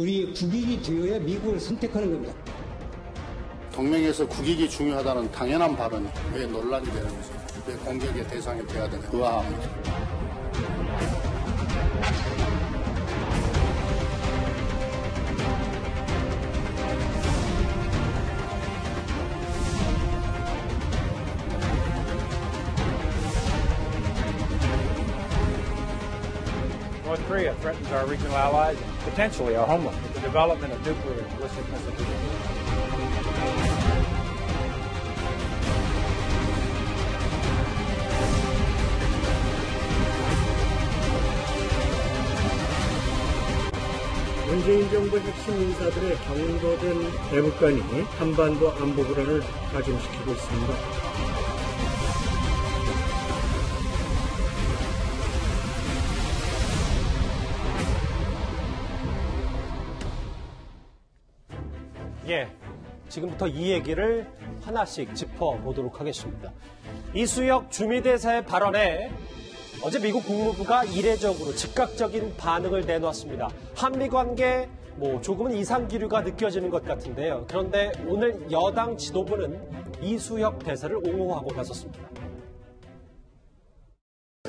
우리 국익이 되어야 미국을 선택하는 겁니다. 동맹에서 국익이 중요하다는 당연한 발언이 왜 논란이 되는지, 왜 공격의 대상이 돼야 되는지 의아합니다. North Korea threatens our regional allies and potentially our homeland with the development of nuclear and ballistic missile capabilities. 문재인 정부 핵심 인사들의 경도된 대북관이 한반도 안보 불안을 가중시키고 있습니다. 예, 지금부터 이 얘기를 하나씩 짚어보도록 하겠습니다. 이수혁 주미대사의 발언에 어제 미국 국무부가 이례적으로 즉각적인 반응을 내놓았습니다. 한미 관계 조금은 이상 기류가 느껴지는 것 같은데요. 그런데 오늘 여당 지도부는 이수혁 대사를 옹호하고 나섰습니다.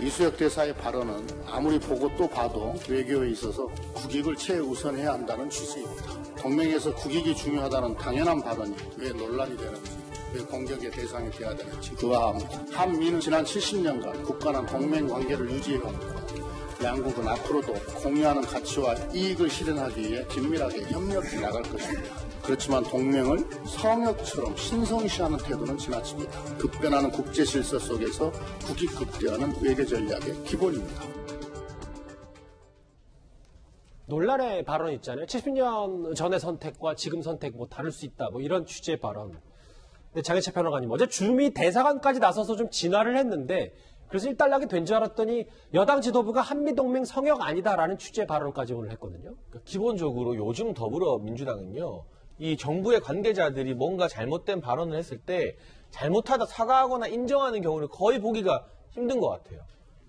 이수혁 대사의 발언은 아무리 보고 또 봐도 외교에 있어서 국익을 최우선해야 한다는 취지입니다. 동맹에서 국익이 중요하다는 당연한 발언이 왜 논란이 되는지, 왜 공격의 대상이 돼야 되는지 의아합니다. 한미는 지난 70년간 굳건한 동맹 관계를 유지해왔고, 양국은 앞으로도 공유하는 가치와 이익을 실현하기 위해 긴밀하게 협력해 나갈 것입니다. 그렇지만 동맹을 성역처럼 신성시하는 태도는 지나칩니다. 급변하는 국제 질서 속에서 국익 극대화는 외교 전략의 기본입니다. 논란의 발언 있잖아요. 70년 전의 선택과 지금 선택 다를 수 있다. 이런 취지의 발언. 근데 장혜철 평론가님, 어제 주미 대사관까지 나서서 좀 진화를 했는데, 그래서 일단락이 된 줄 알았더니 여당 지도부가 한미동맹 성역 아니다라는 취지의 발언까지 오늘 했거든요. 기본적으로 요즘 더불어민주당은요, 이 정부의 관계자들이 뭔가 잘못된 발언을 했을 때 잘못하다 사과하거나 인정하는 경우를 거의 보기가 힘든 것 같아요.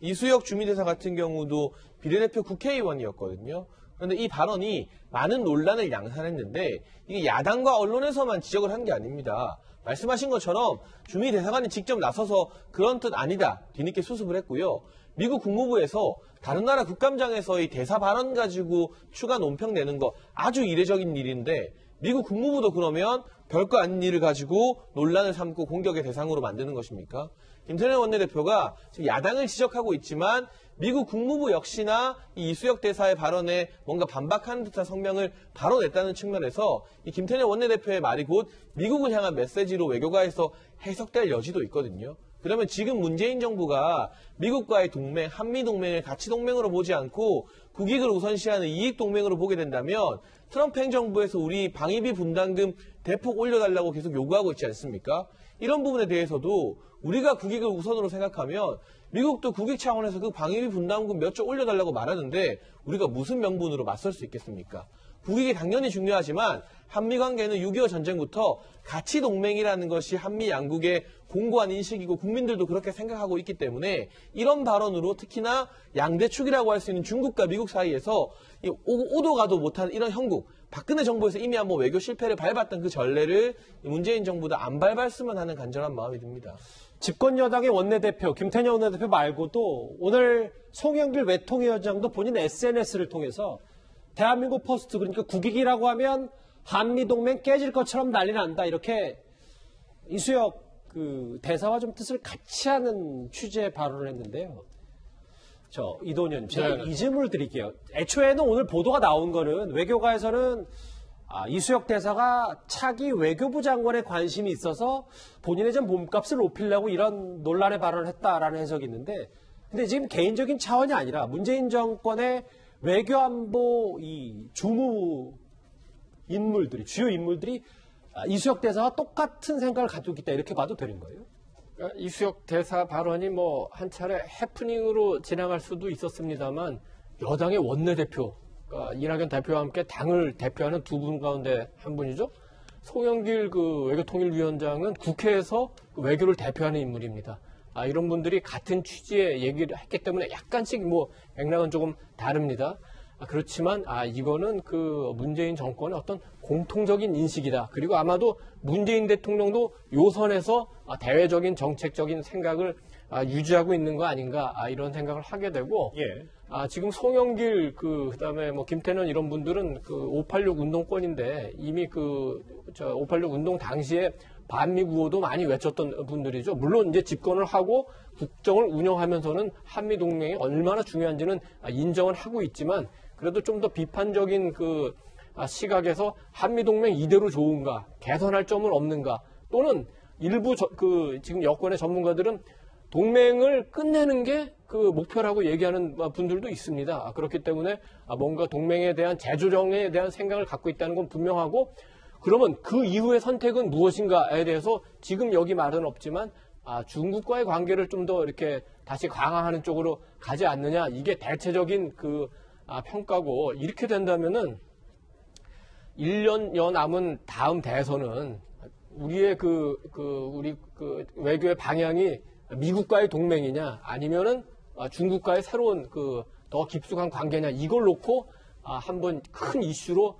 이수혁 주미대사 같은 경우도 비례대표 국회의원이었거든요. 그런데 이 발언이 많은 논란을 양산했는데 이게 야당과 언론에서만 지적을 한 게 아닙니다. 말씀하신 것처럼 주미 대사관이 직접 나서서 그런 뜻 아니다 뒤늦게 수습을 했고요. 미국 국무부에서 다른 나라 국감장에서의 대사 발언 가지고 추가 논평 내는 거 아주 이례적인 일인데, 미국 국무부도 그러면 별거 아닌 일을 가지고 논란을 삼고 공격의 대상으로 만드는 것입니까? 김태년 원내대표가 지금 야당을 지적하고 있지만 미국 국무부 역시나 이 이수혁 대사의 발언에 뭔가 반박하는 듯한 성명을 바로 냈다는 측면에서 이 김태년 원내대표의 말이 곧 미국을 향한 메시지로 외교가에서 해석될 여지도 있거든요. 그러면 지금 문재인 정부가 미국과의 동맹, 한미동맹을 가치동맹으로 보지 않고 국익을 우선시하는 이익동맹으로 보게 된다면 트럼프 행정부에서 우리 방위비 분담금 대폭 올려달라고 계속 요구하고 있지 않습니까? 이런 부분에 대해서도 우리가 국익을 우선으로 생각하면 미국도 국익 차원에서 그 방위비 분담금 몇 조 올려달라고 말하는데 우리가 무슨 명분으로 맞설 수 있겠습니까? 국익이 당연히 중요하지만 한미 관계는 6.25 전쟁부터 가치 동맹이라는 것이 한미 양국의 공고한 인식이고 국민들도 그렇게 생각하고 있기 때문에 이런 발언으로 특히나 양대축이라고 할 수 있는 중국과 미국 사이에서 오도 가도 못한 이런 형국, 박근혜 정부에서 이미 한번 외교 실패를 밟았던 그 전례를 문재인 정부도 안 밟았으면 하는 간절한 마음이 듭니다. 집권 여당의 원내대표, 김태년 원내대표 말고도 오늘 송영길 외통위원장도 본인 SNS를 통해서 대한민국 포스트, 그러니까 국익이라고 하면 한미동맹 깨질 것처럼 난리 난다, 이렇게 이수혁 대사와 좀 뜻을 같이 하는 취지의 발언을 했는데요. 이도현, 제가 이 질문을 드릴게요. 애초에는 오늘 보도가 나온 거는 외교가에서는 이수혁 대사가 차기 외교부 장관에 관심이 있어서 본인의 좀 몸값을 높이려고 이런 논란의 발언을 했다라는 해석이 있는데, 근데 지금 개인적인 차원이 아니라 문재인 정권의 외교안보 이 주무 인물들이, 주요 인물들이 이수혁 대사와 똑같은 생각을 가지고 있다, 이렇게 봐도 되는 거예요? 그러니까 이수혁 대사 발언이 한 차례 해프닝으로 지나갈 수도 있었습니다만, 여당의 원내대표, 그러니까 이낙연 대표와 함께 당을 대표하는 두 분 가운데 한 분이죠. 송영길 외교통일위원장은 국회에서 외교를 대표하는 인물입니다. 이런 분들이 같은 취지의 얘기를 했기 때문에 약간씩 맥락은 조금 다릅니다. 그렇지만 이거는 그 문재인 정권의 어떤 공통적인 인식이다. 그리고 아마도 문재인 대통령도 요 선에서 대외적인 정책적인 생각을 유지하고 있는 거 아닌가 이런 생각을 하게 되고 예. 지금 송영길 그다음에 뭐 김태년 이런 분들은 그 586 운동권인데 이미 586 운동 당시에 반미 구호도 많이 외쳤던 분들이죠. 물론 이제 집권을 하고 국정을 운영하면서는 한미 동맹이 얼마나 중요한지는 인정을 하고 있지만 그래도 좀 더 비판적인 그 시각에서 한미 동맹 이대로 좋은가, 개선할 점은 없는가, 또는 일부 지금 여권의 전문가들은 동맹을 끝내는 게 그 목표라고 얘기하는 분들도 있습니다. 그렇기 때문에 뭔가 동맹에 대한 재조정에 대한 생각을 갖고 있다는 건 분명하고, 그러면 그 이후의 선택은 무엇인가에 대해서 지금 여기 말은 없지만 중국과의 관계를 좀 더 이렇게 다시 강화하는 쪽으로 가지 않느냐, 이게 대체적인 그 평가고, 이렇게 된다면은 1년여 남은 다음 대선은 우리의 우리 외교의 방향이 미국과의 동맹이냐 아니면은 중국과의 새로운 더 깊숙한 관계냐, 이걸 놓고 한번 큰 이슈로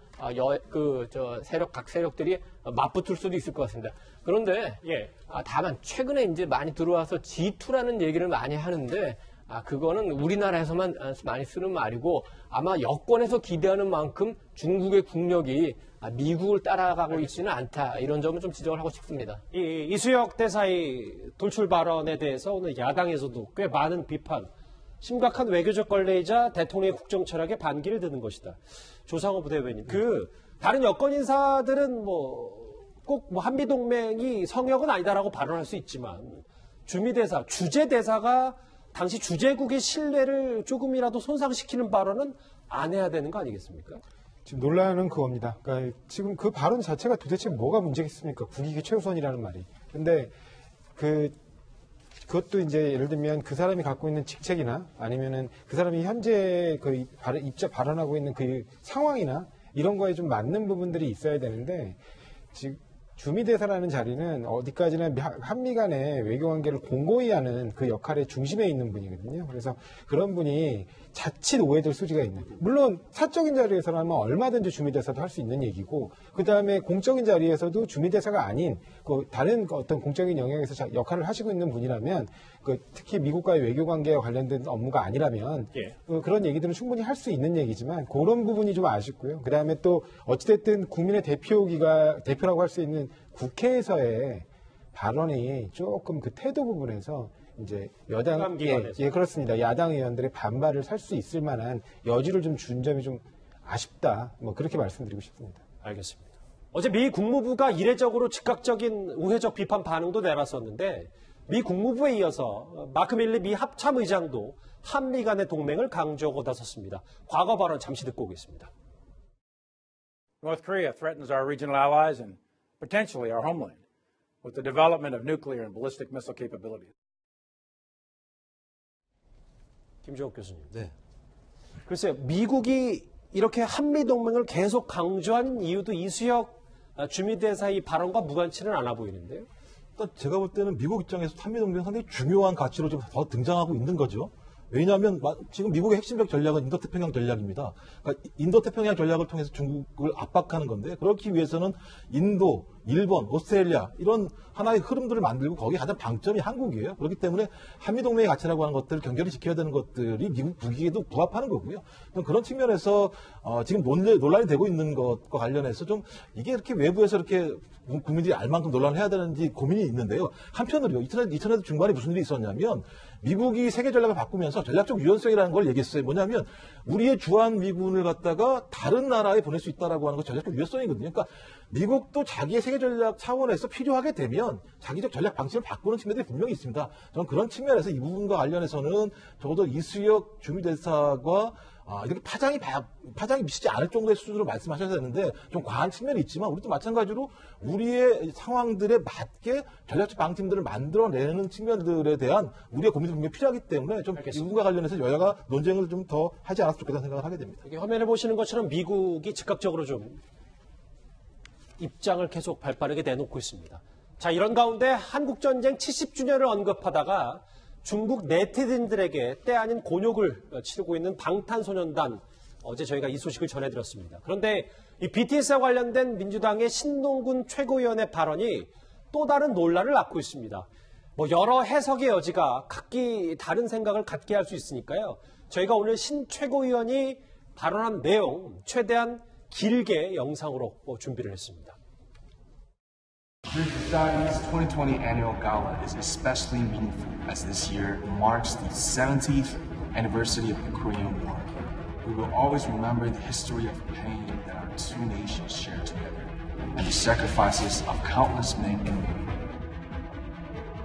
각 세력들이 맞붙을 수도 있을 것 같습니다. 그런데 예. 다만 최근에 이제 많이 들어와서 G2라는 얘기를 많이 하는데 그거는 우리나라에서만 많이 쓰는 말이고, 아마 여권에서 기대하는 만큼 중국의 국력이 미국을 따라가고 있지는 않다, 이런 점은 좀 지적을 하고 싶습니다. 이수혁 대사의 돌출 발언에 대해서 오늘 야당에서도 꽤 많은 비판, 심각한 외교적 걸레이자 대통령의 국정 철학에 반기를 드는 것이다. 조상호 부대변인, 다른 여권 인사들은 꼭 한미 동맹이 성역은 아니다라고 발언할 수 있지만, 주미대사, 주재대사가 당시 주재국의 신뢰를 조금이라도 손상시키는 발언은 안 해야 되는 거 아니겠습니까? 지금 논란은 그겁니다. 그러니까 지금 그 발언 자체가 도대체 뭐가 문제겠습니까? 국익이 최우선이라는 말이. 근데 그것도 이제 예를 들면 그 사람이 갖고 있는 직책이나 아니면은 그 사람이 현재 발언하고 있는 그 상황이나 이런 거에 좀 맞는 부분들이 있어야 되는데, 지금 주미대사라는 자리는 어디까지나 한미 간의 외교 관계를 공고히 하는 그 역할의 중심에 있는 분이거든요. 그래서 그런 분이 자칫 오해될 소지가 있는. 물론 사적인 자리에서라면 얼마든지 주미대사도 할 수 있는 얘기고, 그 다음에 공적인 자리에서도 주미대사가 아닌 다른 어떤 공적인 영역에서 역할을 하시고 있는 분이라면, 특히 미국과의 외교 관계와 관련된 업무가 아니라면 그런 얘기들은 충분히 할 수 있는 얘기지만, 그런 부분이 좀 아쉽고요. 그 다음에 또 어찌됐든 국민의 대표라고 할 수 있는 국회에서의 발언이 조금 그 태도 부분에서 이제 그렇습니다. 야당 의원들의 반발을 살 수 있을 만한 여지를 좀 준 점이 좀 아쉽다. 그렇게 말씀드리고 싶습니다. 알겠습니다. 어제 미 국무부가 이례적으로 즉각적인 우회적 비판 반응도 내놨었는데, 미 국무부에 이어서 마크 밀리 미 합참의장도 한미 간의 동맹을 강조하고 나섰습니다. 과거 발언 잠시 듣고 오겠습니다. North Korea threatens our regional allies and potentially our homeland with the development of nuclear and ballistic missile capabilities. 김종욱 교수님. 네. 글쎄요, 미국이 이렇게 한미 동맹을 계속 강조한 이유도 이수혁 주미대사의 발언과 무관치는 않아 보이는데요. 일단 제가 볼 때는 미국 입장에서 한미 동맹 상당히 중요한 가치로 좀 더 등장하고 있는 거죠. 왜냐하면 지금 미국의 핵심적 전략은 인도태평양 전략입니다. 그러니까 인도태평양 전략을 통해서 중국을 압박하는 건데, 그렇기 위해서는 인도, 일본, 오스트레일리아 이런 하나의 흐름들을 만들고 거기에 가장 방점이 한국이에요. 그렇기 때문에 한미동맹의 가치라고 하는 것들을 경계를 지켜야 되는 것들이 미국 국익에도 부합하는 거고요. 그런 측면에서 지금 논란이 되고 있는 것과 관련해서 좀 이게 이렇게 외부에서 이렇게 국민들이 알 만큼 논란을 해야 되는지 고민이 있는데요. 한편으로요, 이전에도 중간에 무슨 일이 있었냐면, 미국이 세계 전략을 바꾸면서 전략적 유연성이라는 걸 얘기했어요. 뭐냐면 우리의 주한 미군을 갖다가 다른 나라에 보낼 수 있다라고 하는 건 전략적 유연성이거든요. 그러니까 미국도 자기의 세계 전략 차원에서 필요하게 되면 자기적 전략 방침을 바꾸는 측면들이 분명히 있습니다. 저는 그런 측면에서 이 부분과 관련해서는 적어도 이수혁 주미대사가 이렇게 파장이 미치지 않을 정도의 수준으로 말씀하셔야 되는데, 좀 과한 측면이 있지만, 우리도 마찬가지로 우리의 상황들에 맞게 전략적 방침들을 만들어내는 측면들에 대한 우리의 고민이 분명히 필요하기 때문에 좀 이 부분과 관련해서 여야가 논쟁을 좀 더 하지 않았으면 좋겠다는 생각을 하게 됩니다. 여기 화면에 보시는 것처럼 미국이 즉각적으로 좀 입장을 계속 발빠르게 내놓고 있습니다. 자, 이런 가운데 한국전쟁 70주년을 언급하다가 중국 네티즌들에게 때 아닌 곤욕을 치르고 있는 방탄소년단 어제 저희가 이 소식을 전해드렸습니다. 그런데 이 BTS와 관련된 민주당의 신동근 최고위원의 발언이 또 다른 논란을 낳고 있습니다. 뭐 여러 해석의 여지가 각기 다른 생각을 갖게 할 수 있으니까요. 저희가 오늘 신 최고위원이 발언한 내용 최대한 길게 영상으로 준비를 했습니다. Korea Society's 2020 annual gala is especially meaningful as this year marks the 70th anniversary of the Korean War. We will always remember the history of pain that our two nations share together and the sacrifices of countless men and women.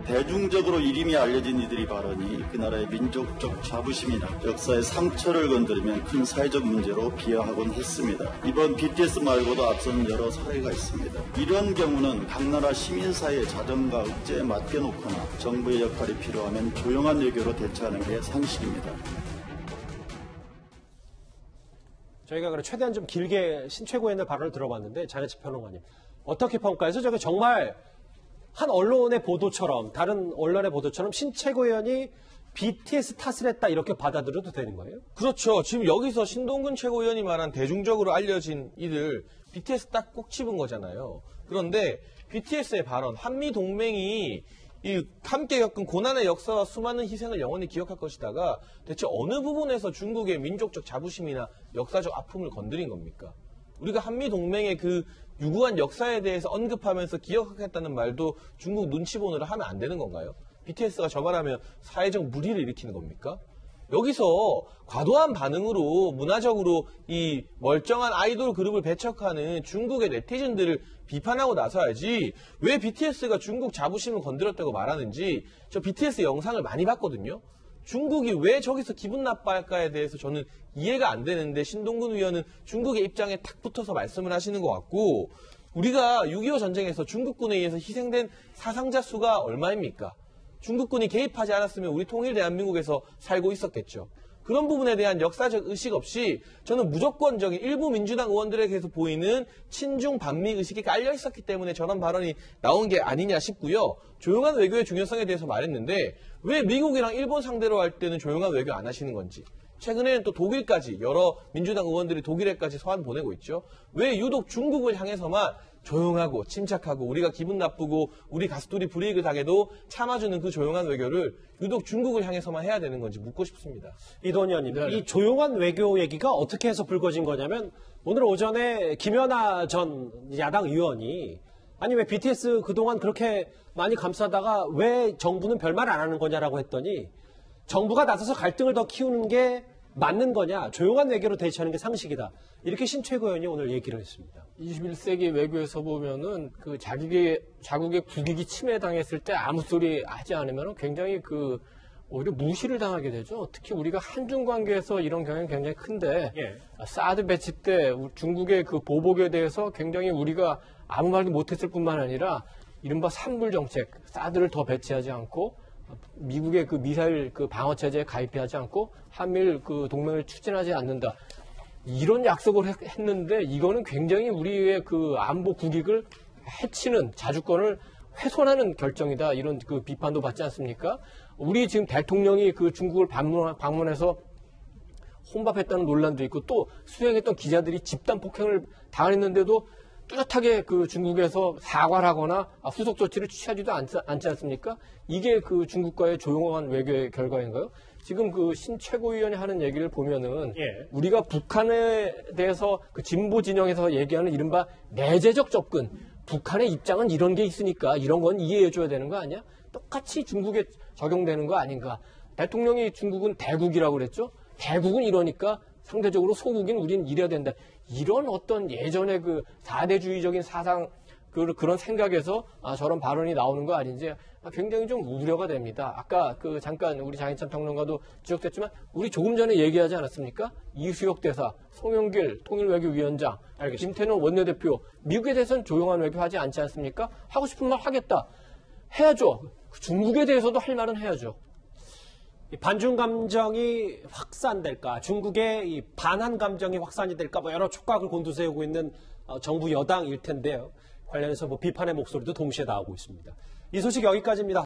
대중적으로 이름이 알려진 이들의 발언이 그 나라의 민족적 자부심이나 역사의 상처를 건드리면 큰 사회적 문제로 비화하곤 했습니다. 이번 BTS 말고도 앞서는 여러 사례가 있습니다. 이런 경우는 각 나라 시민사회의 자정과 억제에 맡겨놓거나 정부의 역할이 필요하면 조용한 외교로 대처하는 게 상식입니다. 저희가 그래 최대한 좀 길게 신 최고위원의 발언을 들어봤는데 장혜철 평론가님 어떻게 평가해서 저게 정말 한 언론의 보도처럼 다른 언론의 보도처럼 신 최고위원이 BTS 탓을 했다 이렇게 받아들여도 되는 거예요? 그렇죠. 지금 여기서 신동근 최고위원이 말한 대중적으로 알려진 이들 BTS 딱 꼭 집은 거잖아요. 그런데 BTS의 발언, 한미 동맹이 이 함께 겪은 고난의 역사와 수많은 희생을 영원히 기억할 것이다가 대체 어느 부분에서 중국의 민족적 자부심이나 역사적 아픔을 건드린 겁니까? 우리가 한미 동맹의 그 유구한 역사에 대해서 언급하면서 기억하겠다는 말도 중국 눈치 보느라 하면 안 되는 건가요? BTS가 저 말하면 사회적 물의를 일으키는 겁니까? 여기서 과도한 반응으로 문화적으로 이 멀쩡한 아이돌 그룹을 배척하는 중국의 네티즌들을 비판하고 나서야지 왜 BTS가 중국 자부심을 건드렸다고 말하는지 저 BTS 영상을 많이 봤거든요. 중국이 왜 저기서 기분 나빠할까에 대해서 저는 이해가 안 되는데 신동근 의원은 중국의 입장에 탁 붙어서 말씀을 하시는 것 같고 우리가 6.25 전쟁에서 중국군에 의해서 희생된 사상자 수가 얼마입니까? 중국군이 개입하지 않았으면 우리 통일 대한민국에서 살고 있었겠죠. 그런 부분에 대한 역사적 의식 없이 저는 무조건적인 일부 민주당 의원들에게서 보이는 친중 반미 의식이 깔려 있었기 때문에 저런 발언이 나온 게 아니냐 싶고요. 조용한 외교의 중요성에 대해서 말했는데 왜 미국이랑 일본 상대로 할 때는 조용한 외교 안 하시는 건지 최근에는 또 독일까지 여러 민주당 의원들이 독일에까지 서한 보내고 있죠. 왜 유독 중국을 향해서만 조용하고 침착하고 우리가 기분 나쁘고 우리 가스돌이 불이익을 당해도 참아주는 그 조용한 외교를 유독 중국을 향해서만 해야 되는 건지 묻고 싶습니다. 이동원 의원님, 이 조용한 외교 얘기가 어떻게 해서 불거진 거냐면 오늘 오전에 김연아 전 야당 의원이 아니 왜 BTS 그동안 그렇게 많이 감싸다가 왜 정부는 별말 안 하는 거냐라고 했더니 정부가 나서서 갈등을 더 키우는 게 맞는 거냐, 조용한 외교로 대처하는 게 상식이다. 이렇게 신 최고위원이 오늘 얘기를 했습니다. 21세기 외교에서 보면은 그 자국의 국익이 침해당했을 때 아무 소리 하지 않으면 굉장히 오히려 무시를 당하게 되죠. 특히 우리가 한중 관계에서 이런 경향이 굉장히 큰데 사드 배치 때 중국의 그 보복에 대해서 굉장히 우리가 아무 말도 못했을 뿐만 아니라 이른바 산불 정책, 사드를 더 배치하지 않고 미국의 그 미사일 그 방어 체제에 가입하지 않고 한미일 그 동맹을 추진하지 않는다. 이런 약속을 했는데 이거는 굉장히 우리의 그 안보 국익을 해치는 자주권을 훼손하는 결정이다. 이런 그 비판도 받지 않습니까? 우리 지금 대통령이 그 중국을 방문해서 혼밥했다는 논란도 있고 또 수행했던 기자들이 집단 폭행을 당했는데도 뚜렷하게 그 중국에서 사과를 하거나 후속 조치를 취하지도 않지 않습니까? 이게 그 중국과의 조용한 외교의 결과인가요? 지금 그 신 최고위원이 하는 얘기를 보면은 우리가 북한에 대해서 그 진보 진영에서 얘기하는 이른바 내재적 접근, 북한의 입장은 이런 게 있으니까 이런 건 이해해줘야 되는 거 아니야? 똑같이 중국에 적용되는 거 아닌가? 대통령이 중국은 대국이라고 그랬죠? 대국은 이러니까 상대적으로 소국인 우리는 이래야 된다. 이런 어떤 예전의 그 4대주의적인 사상, 그런 생각에서 저런 발언이 나오는 거 아닌지 굉장히 좀 우려가 됩니다. 아까 그 잠깐 우리 장희찬 평론가도 지적됐지만 우리 조금 전에 얘기하지 않았습니까? 이수혁 대사, 송영길 통일외교위원장, 김태년 원내대표, 미국에 대해서는 조용한 외교하지 않지 않습니까? 하고 싶은 말 하겠다. 해야죠. 중국에 대해서도 할 말은 해야죠. 반중 감정이 확산될까, 중국의 이 반한 감정이 확산이 될까, 여러 촉각을 곤두세우고 있는 정부 여당일 텐데요. 관련해서 비판의 목소리도 동시에 나오고 있습니다. 이 소식 여기까지입니다.